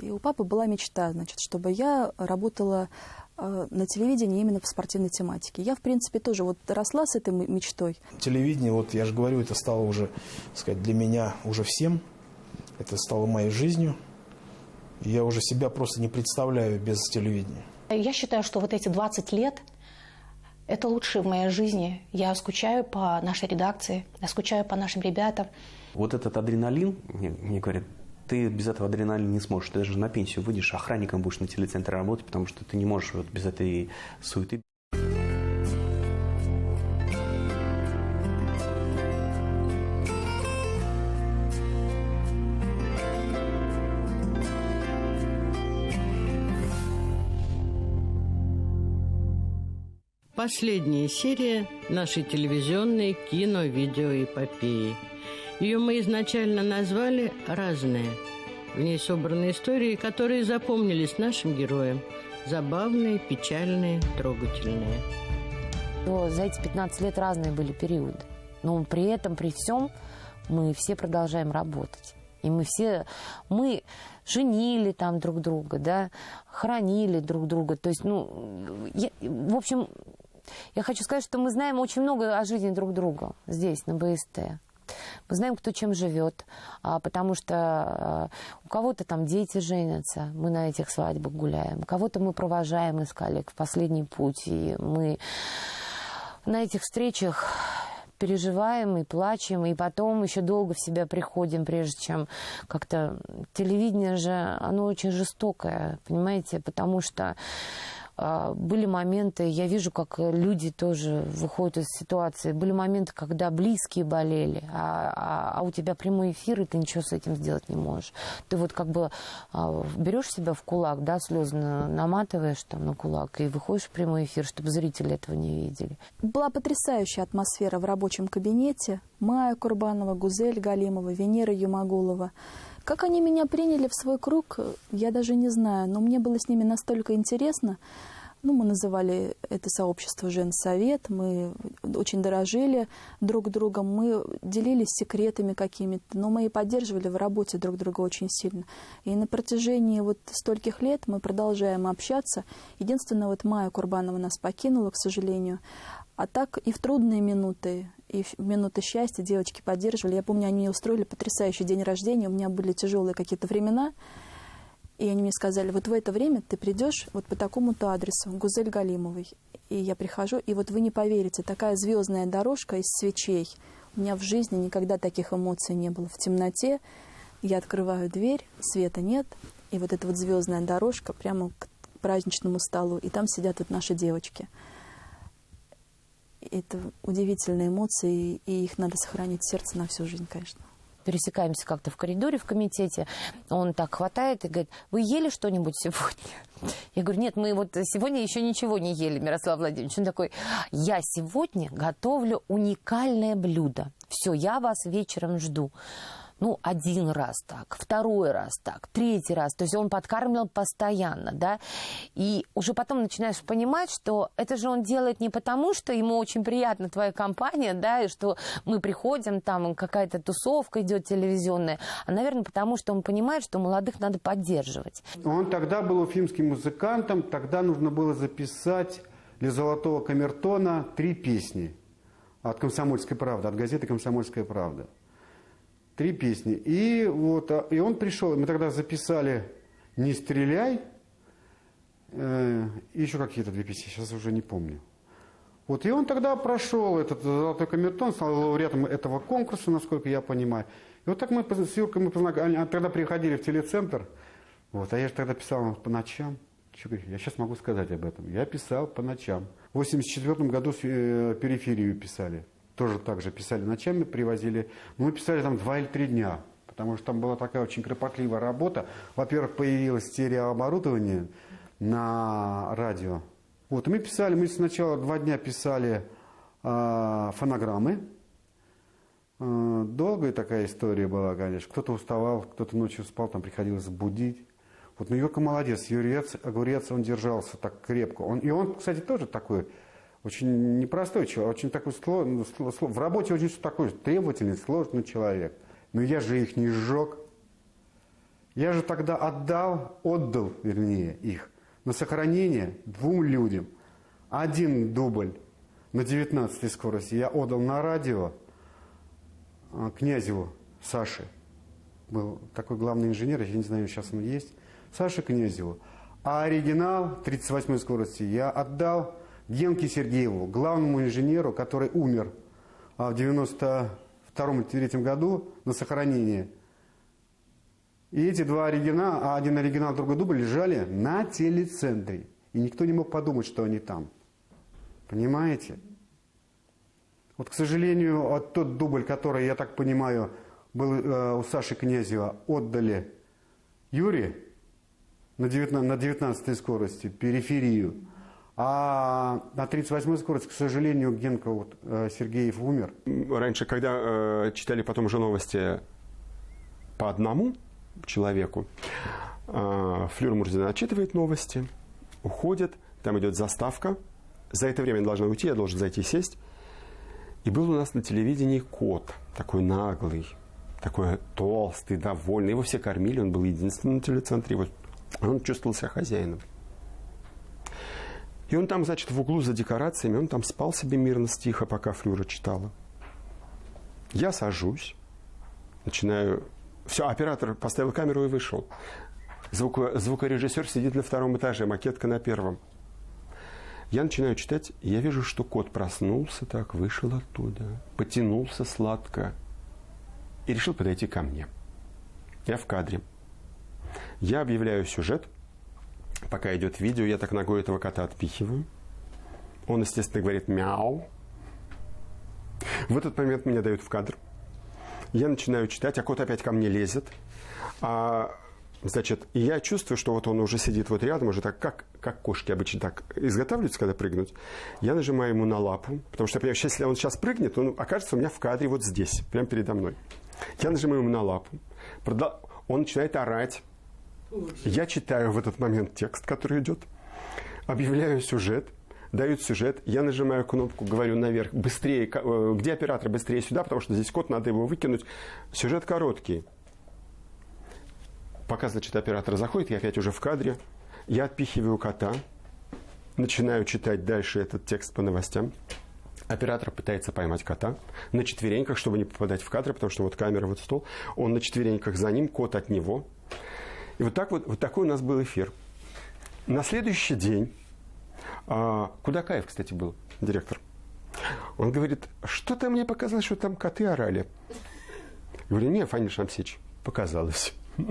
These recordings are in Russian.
И у папы была мечта, значит, чтобы я работала на телевидении именно в спортивной тематике. Я, в принципе, тоже вот росла с этой мечтой. Телевидение, вот я же говорю, это стало уже, так сказать, для меня уже всем. Это стало моей жизнью. Я уже себя просто не представляю без телевидения. Я считаю, что вот эти 20 лет – это лучшее в моей жизни. Я скучаю по нашей редакции, я скучаю по нашим ребятам. Вот этот адреналин, мне говорят, ты без этого адреналина не сможешь. Ты даже на пенсию выйдешь, охранником будешь на телецентре работать, потому что ты не можешь вот без этой суеты. Последняя серия нашей телевизионной кино-видеоэпопеи. Ее мы изначально назвали «Разные». В ней собраны истории, которые запомнились нашим героям. Забавные, печальные, трогательные. За эти 15 лет разные были периоды. Но при этом, при всем, мы все продолжаем работать. И мы женили там друг друга, да, хоронили друг друга. То есть, в общем, я хочу сказать, что мы знаем очень много о жизни друг друга здесь, на БСТ. Мы знаем, кто чем живет, потому что у кого-то там дети женятся, мы на этих свадьбах гуляем, кого-то мы провожаем из коллег в последний путь, и мы на этих встречах переживаем и плачем, и потом еще долго в себя приходим, прежде чем как-то... Телевидение же, оно очень жестокое, понимаете, потому что были моменты, я вижу, как люди тоже выходят из ситуации, были моменты, когда близкие болели, а у тебя прямой эфир, и ты ничего с этим сделать не можешь. Ты вот как бы берешь себя в кулак, да, слезы наматываешь там на кулак и выходишь в прямой эфир, чтобы зрители этого не видели. Была потрясающая атмосфера в рабочем кабинете. Майя Курбанова, Гузель Галимова, Венера Юмагулова. Как они меня приняли в свой круг, я даже не знаю, но мне было с ними настолько интересно. Мы называли это сообщество «Женсовет», мы очень дорожили друг другом, мы делились секретами какими-то, но мы и поддерживали в работе друг друга очень сильно. И на протяжении вот стольких лет мы продолжаем общаться. Единственное, вот Майя Курбанова нас покинула, к сожалению. А так и в трудные минуты, и в минуты счастья девочки поддерживали. Я помню, они мне устроили потрясающий день рождения. У меня были тяжелые какие-то времена. И они мне сказали, вот в это время ты придешь вот по такому-то адресу, Гузель Галимовой. И я прихожу, и вот вы не поверите, такая звездная дорожка из свечей. У меня в жизни никогда таких эмоций не было. В темноте я открываю дверь, света нет. И вот эта вот звездная дорожка прямо к праздничному столу. И там сидят вот наши девочки. Это удивительные эмоции, и их надо сохранить в сердце на всю жизнь, конечно. Пересекаемся как-то в коридоре в комитете, он так хватает и говорит, вы ели что-нибудь сегодня? Я говорю, нет, мы вот сегодня еще ничего не ели, Мирослав Владимирович. Он такой, я сегодня готовлю уникальное блюдо. Все, я вас вечером жду. Один раз так, второй раз так, третий раз. То есть он подкармливал постоянно, да. И уже потом начинаешь понимать, что это же он делает не потому, что ему очень приятна твоя компания, да, и что мы приходим, там какая-то тусовка идет телевизионная, а, наверное, потому что он понимает, что молодых надо поддерживать. Он тогда был уфимским музыкантом, тогда нужно было записать для «Золотого камертона» 3 песни от «Комсомольской правды», от газеты «Комсомольская правда». 3 песни. И он пришел, мы тогда записали «Не стреляй», и еще какие-то 2 песни, сейчас уже не помню. И он тогда прошел этот «Золотой камертон», стал лауреатом этого конкурса, насколько я понимаю. И вот так мы с Юркой познакомились, тогда приходили в телецентр, а я же тогда писал по ночам. Я сейчас могу сказать об этом. Я писал по ночам. В 1984 году «Периферию» писали. Тоже так же писали ночами, привозили. Мы писали там 2 или 3 дня, потому что там была такая очень кропотливая работа. Во-первых, появилось стереооборудование на радио. Мы писали, мы сначала 2 дня писали фонограммы. Долгая такая история была, конечно. Кто-то уставал, кто-то ночью спал, там приходилось будить. Но Юрка молодец, Юрец, Огурец, он держался так крепко. И он, кстати, тоже такой... Очень непростой человек, очень такой в работе очень такой требовательный, сложный человек. Но я же их не сжег. Я же тогда отдал их на сохранение 2 людям. 1 дубль на 19-й скорости я отдал на радио Князеву Саше. Был такой главный инженер, я не знаю, сейчас он есть. Саше Князеву. А оригинал 38-й скорости я отдал Генке Сергееву, главному инженеру, который умер в 92-93 году на сохранение. И эти 2 оригинала, один оригинал, другой дубль, лежали на телецентре. И никто не мог подумать, что они там. Понимаете? Вот, к сожалению, тот дубль, который, я так понимаю, был у Саши Князева, отдали Юре на 19-й скорости, периферию. А на 38-й скорости, к сожалению, Генка Сергеев умер. Раньше, когда читали потом уже новости по одному человеку, Флюр Мурзина отчитывает новости, уходит, там идет заставка. За это время должна уйти, я должен зайти сесть. И был у нас на телевидении кот, такой наглый, такой толстый, довольный. Его все кормили, он был единственным на телецентре. Он чувствовал себя хозяином. И он там, значит, в углу за декорациями, он там спал себе мирно, тихо, пока Флюра читала. Я сажусь, начинаю... Все, оператор поставил камеру и вышел. Звукорежиссер сидит на 2-м этаже, макетка на 1-м. Я начинаю читать, и я вижу, что кот проснулся так, вышел оттуда, потянулся сладко и решил подойти ко мне. Я в кадре. Я объявляю сюжет. Пока идет видео, я так ногой этого кота отпихиваю. Он, естественно, говорит «мяу». В этот момент меня дают в кадр. Я начинаю читать, а кот опять ко мне лезет. Значит, и я чувствую, что вот он уже сидит вот рядом, уже так, как кошки обычно так изготавливаются, когда прыгнуть. Я нажимаю ему на лапу, потому что я понимаю, что если он сейчас прыгнет, он окажется у меня в кадре вот здесь, прямо передо мной. Я нажимаю ему на лапу. Он начинает орать. Я читаю в этот момент текст, который идет. Объявляю сюжет. Дают сюжет. Я нажимаю кнопку, говорю наверх. Быстрее. Где оператор? Быстрее сюда, потому что здесь код, надо его выкинуть. Сюжет короткий. Пока, значит, оператор заходит, я опять уже в кадре. Я отпихиваю кота. Начинаю читать дальше этот текст по новостям. Оператор пытается поймать кота на четвереньках, чтобы не попадать в кадр, потому что вот камера, вот стол. Он на четвереньках за ним, кот от него. И вот такой у нас был эфир. На следующий день, Кудакаев, кстати, был директор, он говорит, что-то мне показалось, что там коты орали. Я говорю, не, Фаниль Шамсич, показалось. И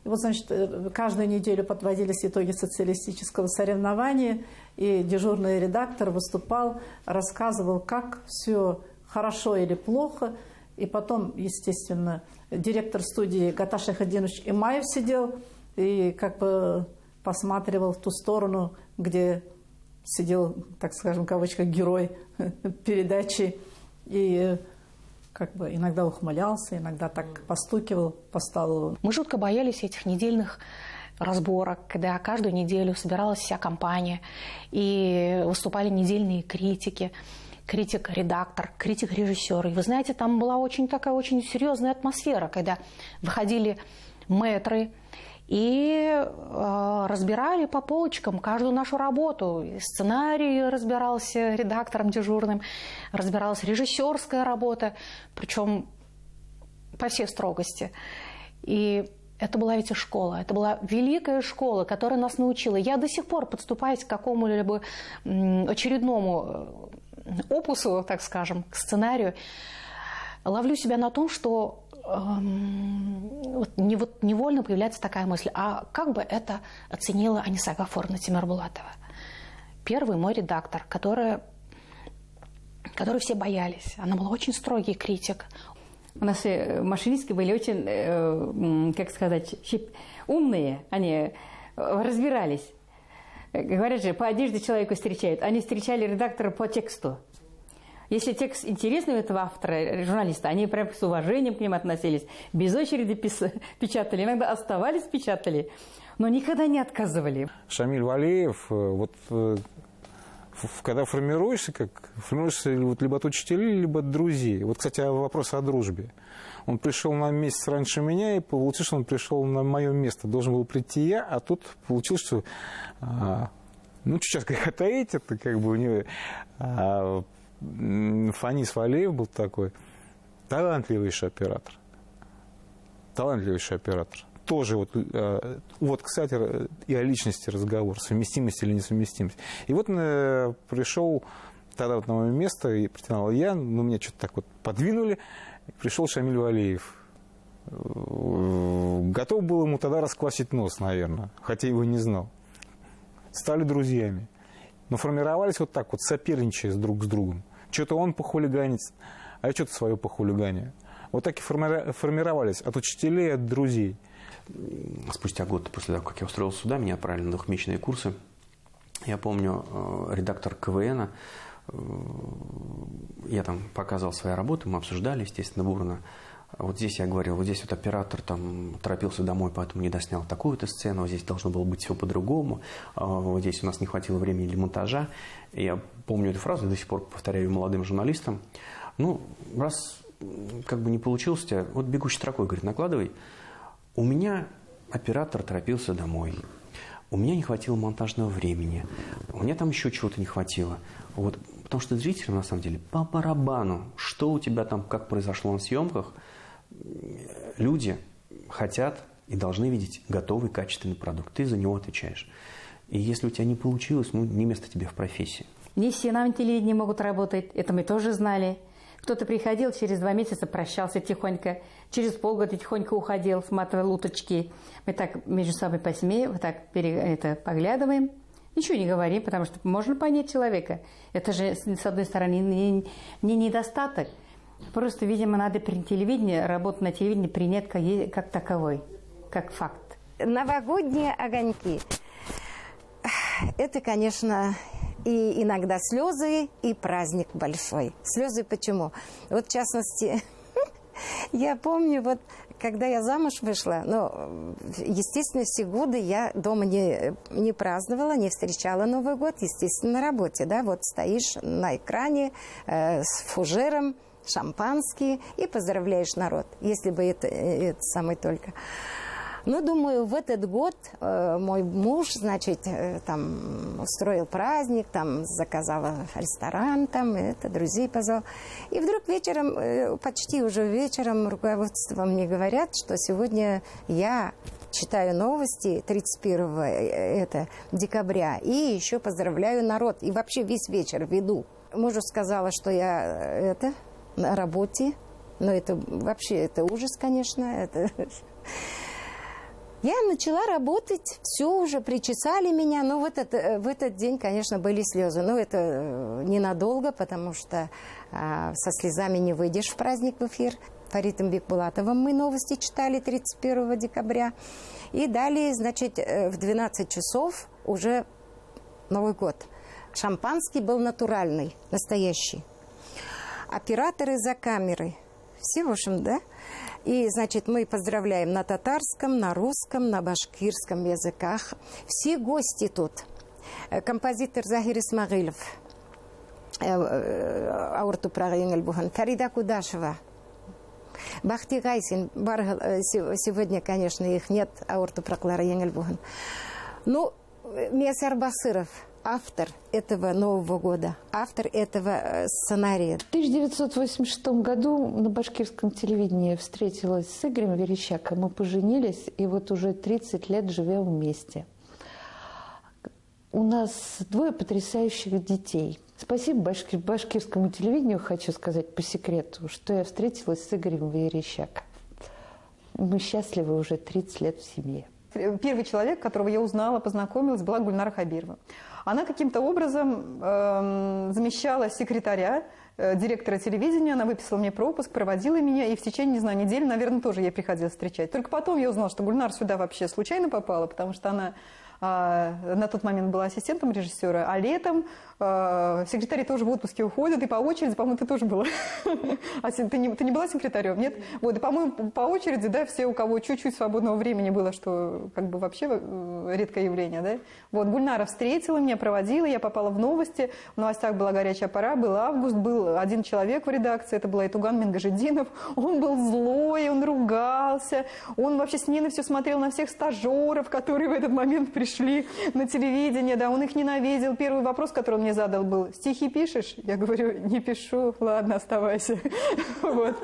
вот, значит, каждую неделю подводились итоги социалистического соревнования, и дежурный редактор выступал, рассказывал, как все хорошо или плохо. И потом, естественно, директор студии Гата Шайхетдинович Имаев сидел и как бы посматривал в ту сторону, где сидел, так скажем, в кавычках, герой передачи. И как бы иногда ухмылялся, иногда так постукивал по столу. Мы жутко боялись этих недельных разборок, когда каждую неделю собиралась вся компания, и выступали недельные критики. Критик-редактор, критик-режиссер. И вы знаете, там была очень серьезная атмосфера, когда выходили мэтры и разбирали по полочкам каждую нашу работу. И сценарий разбирался редактором дежурным, разбиралась режиссерская работа, причем по всей строгости. И это была ведь и школа, это была великая школа, которая нас научила. Я до сих пор подступаюсь к какому-либо очередному опусу, так скажем, к сценарию, ловлю себя на том, что невольно появляется такая мысль, а как бы это оценила Аниса Гафуровна Тимербулатова? Первый мой редактор, который все боялись. Она была очень строгий критик. Наши машинистки были очень, как сказать, умные, они разбирались. Говорят же, по одежде человека встречают. Они встречали редактора по тексту. Если текст интересный у этого автора, журналиста, они прям с уважением к ним относились. Без очереди печатали. Иногда оставались, печатали. Но никогда не отказывали. Шамиль Валеев, вот когда формируешься вот либо от учителей, либо от друзей. Вот, кстати, вопрос о дружбе. Он пришел на месяц раньше меня, и получилось, что он пришел на мое место. Должен был прийти я, а тут получилось, что... сейчас Гайхатаит, это как бы у него... Фанис Валеев был такой талантливейший оператор. Тоже вот, кстати, и о личности разговор, совместимость или несовместимость. И вот пришел тогда вот на мое место, и претендовал я, меня что-то так вот подвинули, и пришел Шамиль Валеев. Готов был ему тогда расквасить нос, наверное, хотя его не знал. Стали друзьями. Но формировались вот так вот, соперничая друг с другом. Что-то он похулиганит, а я что-то свое похулиганю. Вот так и формировались от учителей, от друзей. Спустя год после того, как я устроился сюда, меня отправили на двухмесячные курсы. Я помню, редактор КВН, я там показывал свои работы, мы обсуждали, естественно, бурно. Вот здесь я говорил, вот здесь вот оператор там торопился домой, поэтому не доснял такую-то сцену, вот здесь должно было быть все по-другому, вот здесь у нас не хватило времени для монтажа. И я помню эту фразу, до сих пор повторяю молодым журналистам. Раз как бы не получилось у тебя, вот бегущей строкой, говорит, накладывай. У меня оператор торопился домой, у меня не хватило монтажного времени, у меня там еще чего-то не хватило. Вот, потому что зрителям, на самом деле, по барабану, что у тебя там, как произошло на съемках, люди хотят и должны видеть готовый, качественный продукт. Ты за него отвечаешь. И если у тебя не получилось, не место тебе в профессии. Не все на телевидении могут работать, это мы тоже знали. Кто-то приходил, через 2 месяца прощался тихонько, через полгода тихонько уходил, сматывая уточки. Мы так между собой посмеем, вот так поглядываем, ничего не говорим, потому что можно понять человека. Это же, с одной стороны, не недостаток. Просто, видимо, надо при телевидении, работу на телевидении принять как таковой, как факт. Новогодние огоньки. Это, конечно, и иногда слезы, и праздник большой. Слезы почему? Вот, в частности, я помню, вот, когда я замуж вышла, естественно, все годы я дома не праздновала, не встречала Новый год, естественно, на работе, да, вот стоишь на экране с фужером, шампанские и поздравляешь народ, если бы это самое только. Думаю, в этот год мой муж, значит, там устроил праздник, там заказал ресторан, там друзей позвал. И вдруг вечером, почти уже вечером, руководство мне говорят, что сегодня я читаю новости 31 декабря и еще поздравляю народ. И вообще весь вечер веду. Мужу сказала, что я на работе, но это вообще это ужас, конечно. Я начала работать, все уже причесали меня, но в этот день, конечно, были слезы. Но это ненадолго, потому что со слезами не выйдешь в праздник в эфир. Фаритом Бекбулатовым мы новости читали 31 декабря. И далее, значит, в 12 часов уже Новый год. Шампанский был натуральный, настоящий. Операторы за камерой. Все, в общем, да? И, значит, мы поздравляем на татарском, на русском, на башкирском языках. Все гости тут. Композитор Захир Исмагилов, Аурту Прагингельбухан, Фарида Кудашева, Бахти Гайсин. Сегодня, конечно, их нет, Аурту Прагингельбухан. Месяр Басыров, автор этого Нового года, автор этого сценария. В 1986 году на башкирском телевидении встретилась с Игорем Верещаком. Мы поженились, и вот уже 30 лет живем вместе. У нас 2 потрясающих детей. Спасибо башкирскому телевидению, хочу сказать по секрету, что я встретилась с Игорем Верещаком. Мы счастливы уже 30 лет в семье. Первый человек, которого я узнала, познакомилась, была Гульнара Хабирова. Она каким-то образом замещала секретаря, директора телевидения. Она выписала мне пропуск, проводила меня, и в течение, не знаю, недели, наверное, тоже ей приходилось встречать. Только потом я узнала, что Гульнара сюда вообще случайно попала, потому что она на тот момент была ассистентом режиссера, а летом секретари тоже в отпуске уходят, и по очереди, по-моему, ты тоже была. А ты не была секретарем, нет? Вот, и, по-моему, по очереди, да, все, у кого чуть-чуть свободного времени было, что как бы вообще редкое явление, да. Вот, Гульнара встретила меня, проводила, я попала в новости, в новостях была горячая пора, был август, был один человек в редакции, это был Айтуган Мингажидинов, он был злой, он ругался, он вообще с ненавистью смотрел на всех стажеров, которые в этот момент пришли на телевидение, да, он их ненавидел. Первый вопрос, который он мне задал, был: стихи пишешь? Я говорю: не пишу, ладно, оставайся. Вот.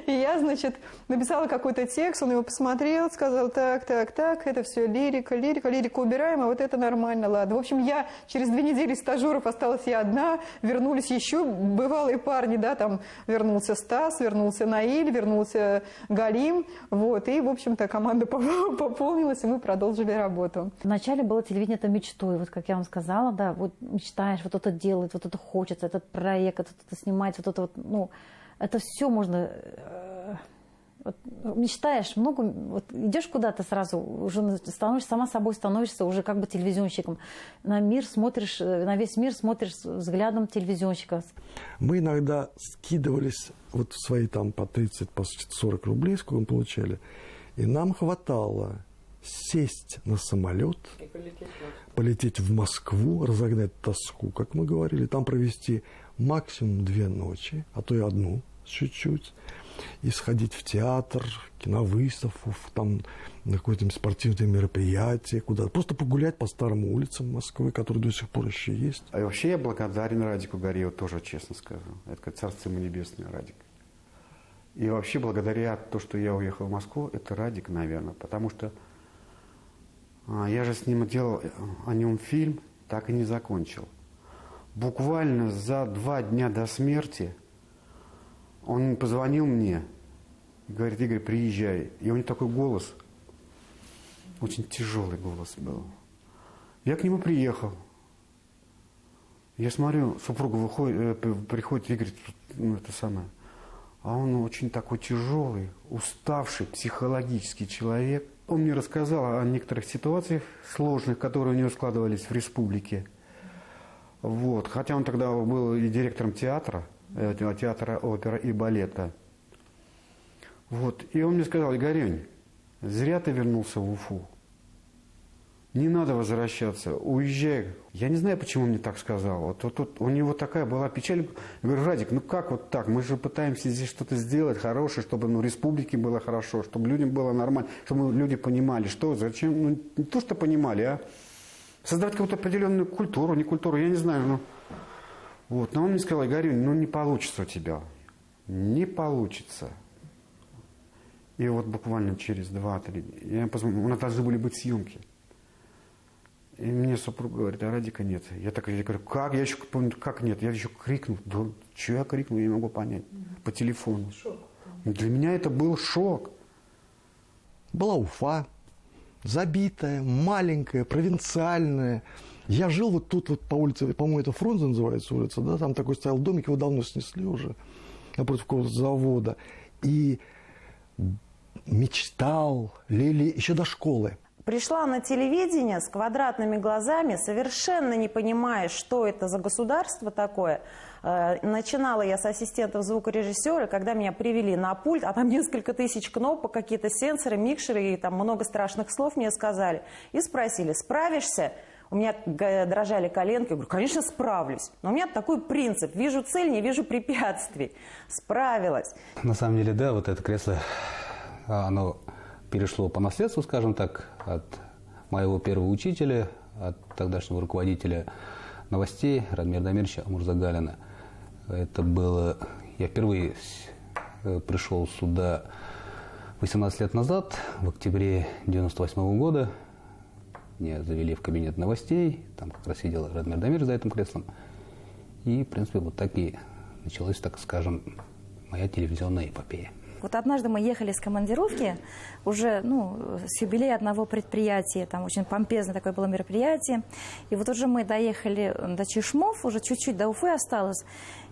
И я, значит, написала какой-то текст, он его посмотрел, сказал: так, это все лирику убираем, а вот это нормально, ладно. В общем, я через 2 недели стажеров осталась я одна, вернулись еще бывалые парни, да, там вернулся Стас, вернулся Наиль, вернулся Галим, вот, и, в общем-то, команда пополнилась, и мы продолжили работу. Вначале было телевидение это мечтой, вот как я вам сказала, да, вот мечтаешь, вот это делать, вот это хочется, этот проект, это снимать, вот это вот, ну, это все можно, вот, мечтаешь много, вот идешь куда-то сразу, уже становишься, сама собой становишься уже как бы телевизионщиком, на мир смотришь, на весь мир смотришь взглядом телевизионщика. Мы иногда скидывались вот в свои там по 30, по 40 рублей, сколько мы получали, и нам хватало сесть на самолет, полететь в Москву, разогнать тоску, как мы говорили, там провести максимум 2 ночи, а то и 1 чуть-чуть, и сходить в театр, киновыставку, там на какое-то спортивное мероприятие, куда-то. Просто погулять по старым улицам Москвы, которые до сих пор еще есть. А вообще я благодарен Радику Гариеву, тоже честно скажу. Это царство ему небесное, Радик. И вообще благодаря то, что я уехал в Москву, это Радик, наверное, потому что я же с ним делал о нем фильм, так и не закончил. Буквально за 2 дня до смерти он позвонил мне и говорит: Игорь, приезжай. И у него такой голос, очень тяжелый голос был. Я к нему приехал. Я смотрю, супруга выходит, приходит и говорит: ну, это самое. А он очень такой тяжелый, уставший, психологический человек. Он мне рассказал о некоторых ситуациях сложных, которые у него складывались в республике. Вот. Хотя он тогда был и директором театра оперы и балета. Вот. И он мне сказал: Игорень, зря ты вернулся в Уфу. Не надо возвращаться, уезжай. Я не знаю, почему он мне так сказал. Вот у него такая была печаль. Я говорю: Радик, ну как вот так? Мы же пытаемся здесь что-то сделать хорошее, чтобы республике было хорошо, чтобы людям было нормально, чтобы люди понимали, что, зачем. Ну, не то, что понимали, а создавать какую-то определенную культуру, не культуру, я не знаю. Ну, вот. Но он мне сказал: Игорь, ну не получится у тебя. Не получится. И вот буквально через 2-3 дня, у нас должны были быть съемки. И мне супруг говорит: а Радика нет. Я говорю: как? Я еще помню, как нет? Я еще крикнул. Да, что я крикнул, я не могу понять. По телефону. Шок. Для меня это был шок. Была Уфа, забитая, маленькая, провинциальная. Я жил вот тут вот по улице, по-моему, это Фрунзе называется улица, да, там такой стоял домик, его давно снесли уже, напротив какого-то завода. И мечтал, еще до школы. Пришла на телевидение с квадратными глазами, совершенно не понимая, что это за государство такое. Начинала я с ассистентов звукорежиссера, когда меня привели на пульт, а там несколько тысяч кнопок, какие-то сенсоры, микшеры, и там много страшных слов мне сказали. И спросили: справишься? У меня дрожали коленки. Я говорю: конечно, справлюсь. Но у меня такой принцип. Вижу цель, не вижу препятствий. Справилась. На самом деле, да, вот это кресло, оно перешло по наследству, скажем так, от моего первого учителя, от тогдашнего руководителя новостей Радмира Дамировича Мурзагалина. Это было... Я впервые пришел сюда 18 лет назад, в октябре 1998 года. Меня завели в кабинет новостей, там как раз сидел Радмир Дамирович за этим креслом. И, в принципе, вот так и началась, так скажем, моя телевизионная эпопея. Вот однажды мы ехали с командировки, уже с юбилея одного предприятия, там очень помпезное такое было мероприятие. И вот уже мы доехали до Чешмов, уже чуть-чуть до Уфы осталось.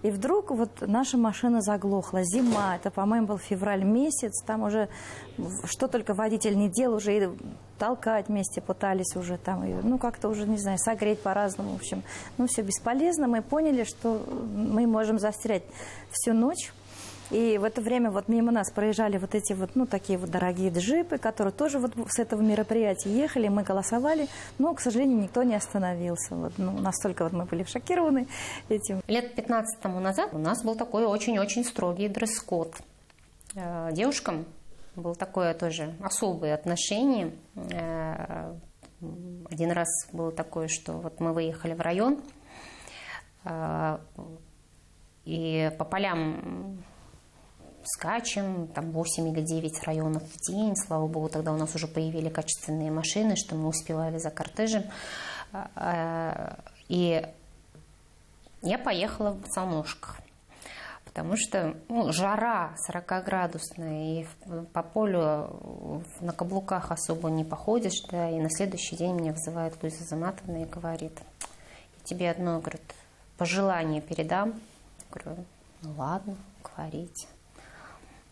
И вдруг вот наша машина заглохла. Зима, это, по-моему, был февраль месяц, там уже что только водитель не делал, уже толкать вместе пытались уже там, ну, как-то уже, не знаю, согреть по-разному, в общем. Ну, все бесполезно. Мы поняли, что мы можем застрять всю ночь. И в это время вот мимо нас проезжали вот эти вот, ну, такие вот дорогие джипы, которые тоже вот с этого мероприятия ехали, мы голосовали, но, к сожалению, никто не остановился. Вот, ну, настолько вот мы были шокированы этим. Лет 15 тому назад у нас был такой очень-очень строгий дресс-код. Девушкам было такое тоже особое отношение. Один раз было такое, что вот мы выехали в район, и по полям скачем, там 8 или 9 районов в день. Слава богу, тогда у нас уже появились качественные машины, что мы успевали за кортежем. И я поехала в босоножках, потому что жара 40-градусная, и по полю на каблуках особо не походишь, да, и на следующий день меня вызывает Луиза Заматовна и говорит: я тебе одно, говорит, пожелание передам. Я говорю: ну ладно, говорите.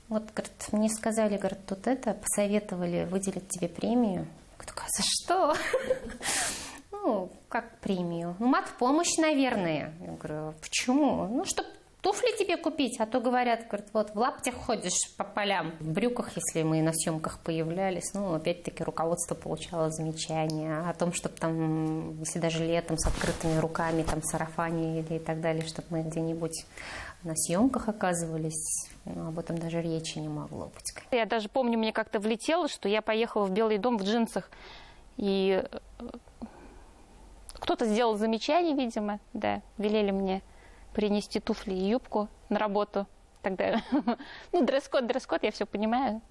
Вот, говорит, мне сказали, говорит, тут это, посоветовали выделить тебе премию. Я такая: за что? Ну, как премию? Ну, матпомощь, наверное. Я говорю: почему? Ну, чтобы туфли тебе купить, а то говорят, говорит, вот в лаптях ходишь по полям, в брюках, если мы на съемках появлялись. Ну, опять-таки, руководство получало замечания о том, чтобы там, если даже летом с открытыми руками, там, сарафане или и так далее, чтобы мы где-нибудь на съемках оказывались, ну, об этом даже речи не могло быть. Я даже помню, мне как-то влетело, что я поехала в Белый дом в джинсах, и кто-то сделал замечание, видимо, да, велели мне принести туфли и юбку на работу. Тогда, ну, дресс-код, я все понимаю.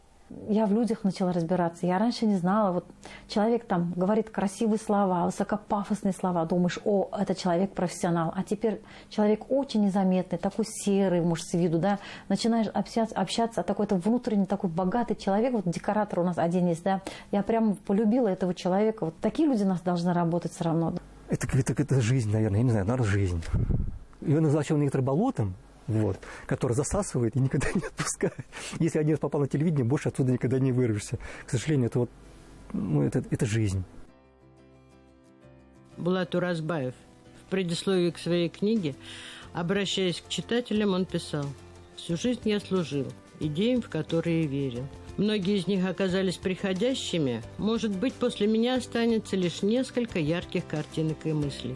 Я в людях начала разбираться. Я раньше не знала. Вот человек там говорит красивые слова, высокопафосные слова. Думаешь: о, это человек профессионал. А теперь человек очень незаметный, такой серый, может, с виду, да. Начинаешь общаться, а такой-то внутренний, такой богатый человек. Вот декоратор у нас один есть, да. Я прям полюбила этого человека. Вот такие люди у нас должны работать все равно. Это жизнь, наверное, я не знаю, наверное, жизнь. Ее назначил некоторым болотом, вот, который засасывает и никогда не отпускает. Если один раз попал на телевидение, больше оттуда никогда не вырвешься. К сожалению, это вот, ну, это жизнь. Булат Уразбаев. В предисловии к своей книге, обращаясь к читателям, он писал: «Всю жизнь я служил идеям, в которые верил. Многие из них оказались приходящими. Может быть, после меня останется лишь несколько ярких картинок и мыслей.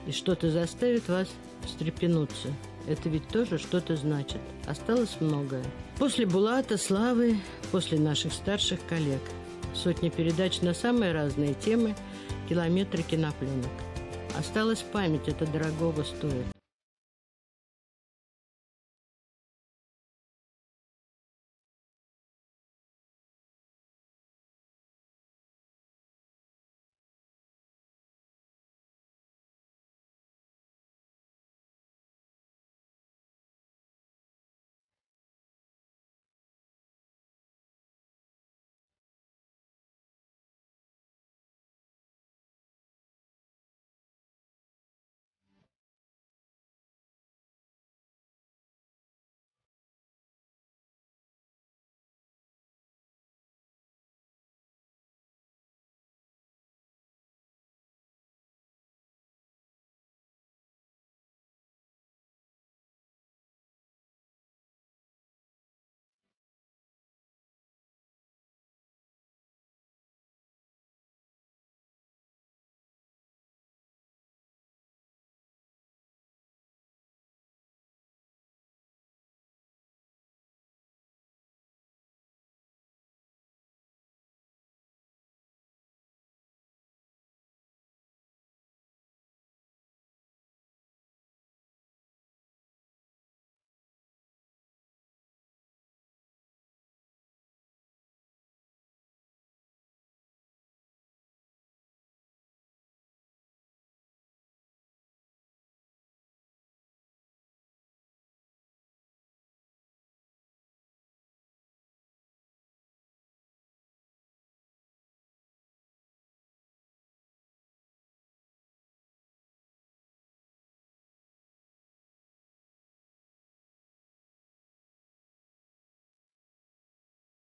И что-то заставит вас встрепенуться. Это ведь тоже что-то значит. Осталось многое. После Булата, Славы, после наших старших коллег. Сотни передач на самые разные темы, километры кинопленок. Осталась память, это дорогого стоит.